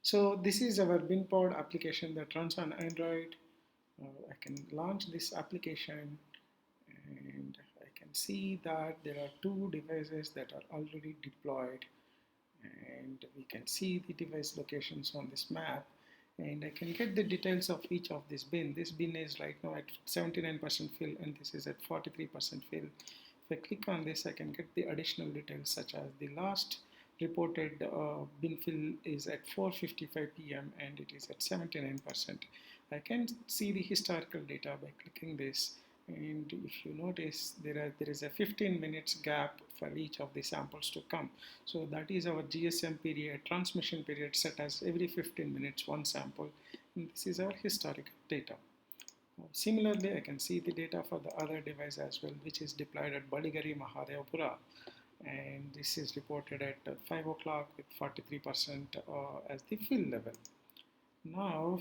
So this is our BinPod application that runs on Android. I can launch this application and I can see that there are two devices that are already deployed, and we can see the device locations on this map, and I can get the details of each of this bin. This bin is right now at 79% fill and this is at 43% fill. If I click on this, I can get the additional details such as the last reported bin fill is at 4:55 p.m. and it is at 79%. I can see the historical data by clicking this, and if you notice there is a 15 minutes gap for each of the samples to come. So that is our GSM period, transmission period set as every 15 minutes one sample, and this is our historical data. Similarly, I can see the data for the other device as well, which is deployed at Baligari Mahadevpura, and this is reported at 5 o'clock with 43% as the fill level. Now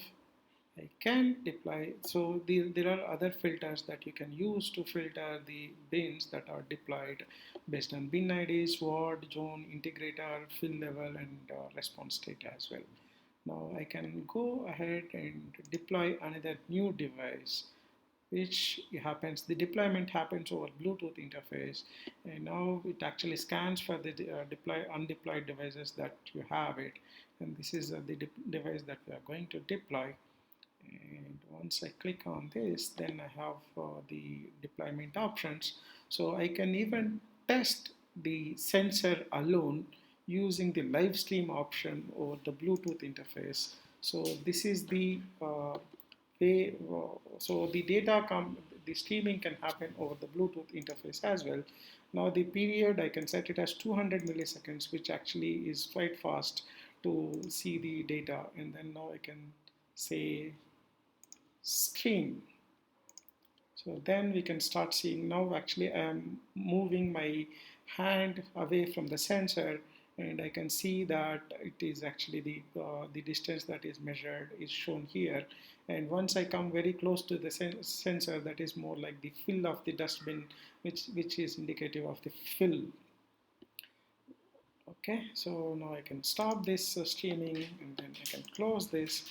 I can deploy, so there are other filters that you can use to filter the bins that are deployed based on bin IDs, ward, zone, integrator, fill level, and response state as well. Now I can go ahead and deploy another new device, which happens, the deployment happens over Bluetooth interface, and now it actually scans for the undeployed devices that you have it, and this is the device that we are going to deploy. And once I click on this, then I have the deployment options. So I can even test the sensor alone using the live stream option over the Bluetooth interface. So this is the way, so the the streaming can happen over the Bluetooth interface as well. Now the period, I can set it as 200 milliseconds, which actually is quite fast to see the data. And then now I can say stream. So then we can start seeing, now actually I am moving my hand away from the sensor, and I can see that it is actually the distance that is measured is shown here. And once I come very close to the sensor, that is more like the fill of the dustbin, which is indicative of the fill. Okay, so now I can stop this streaming, and then I can close this,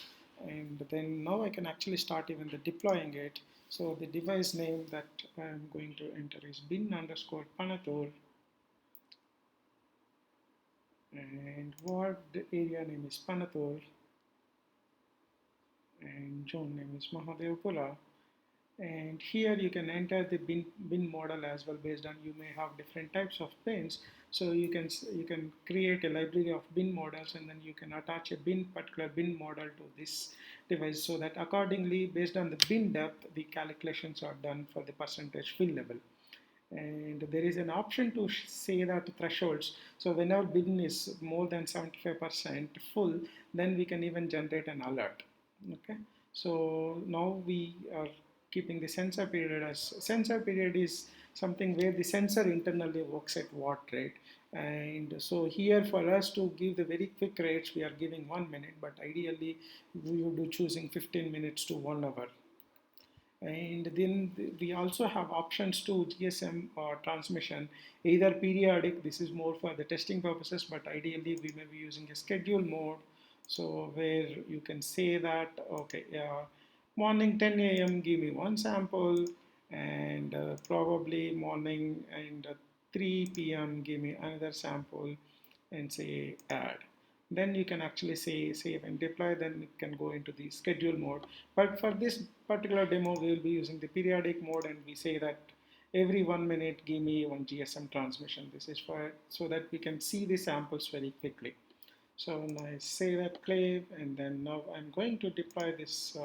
and then now I can actually start even the deploying it. So the device name that I'm going to enter is bin_panatur, and what the area name is Panatur, and zone name is Mahadevpura. And here you can enter the bin model as well. Based on, you may have different types of bins, so you can create a library of bin models, and then you can attach a particular bin model to this device, so that accordingly, based on the bin depth, the calculations are done for the percentage fill level. And there is an option to say that thresholds, so whenever bin is more than 75% full, then we can even generate an alert. Okay, so now we are keeping the sensor period as, sensor period is something where the sensor internally works at watt rate. And so here, for us to give the very quick rates, we are giving 1 minute, but ideally we would be choosing 15 minutes to 1 hour. And then we also have options to GSM transmission, either periodic, this is more for the testing purposes, but ideally we may be using a schedule mode. So where you can say that, okay, morning 10 a.m. give me one sample, and probably morning and 3 p.m. give me another sample, and say add. Then you can actually say save and deploy, then it can go into the schedule mode. But for this particular demo, we will be using the periodic mode, and we say that every 1 minute give me one GSM transmission. This is for so that we can see the samples very quickly. So now I say that play, and then now I'm going to deploy this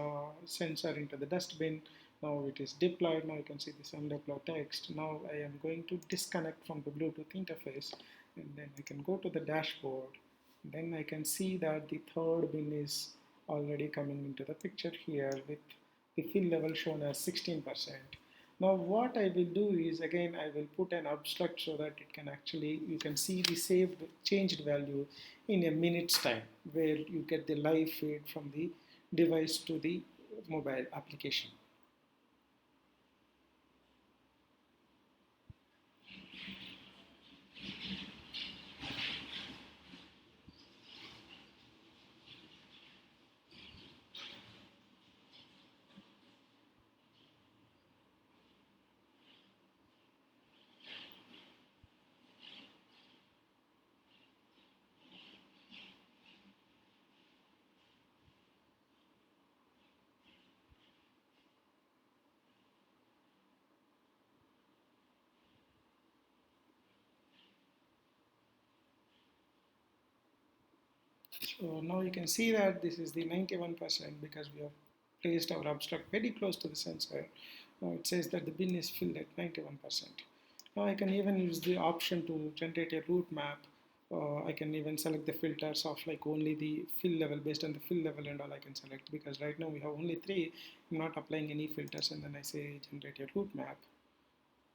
sensor into the dustbin. Now it is deployed. Now you can see this undeployed text. Now I am going to disconnect from the Bluetooth interface, and then I can go to the dashboard. Then I can see that the third bin is already coming into the picture here with the fill level shown as 16%. Now what I will do is, again, I will put an obstruct so that it can actually, you can see the saved changed value in a minute's time, where you get the live feed from the device to the mobile application. So now you can see that this is the 91% because we have placed our abstract very close to the sensor. Now it says that the bin is filled at 91%. Now I can even use the option to generate a route map. I can even select the filters of like only the fill level. Based on the fill level and all I can select, because right now we have only 3. I'm not applying any filters, and then I say generate a route map.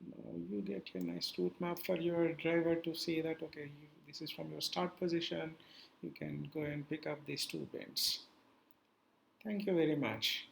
Now you get a nice route map for your driver to see that okay, this is from your start position. You can go and pick up these 2 bins. Thank you very much.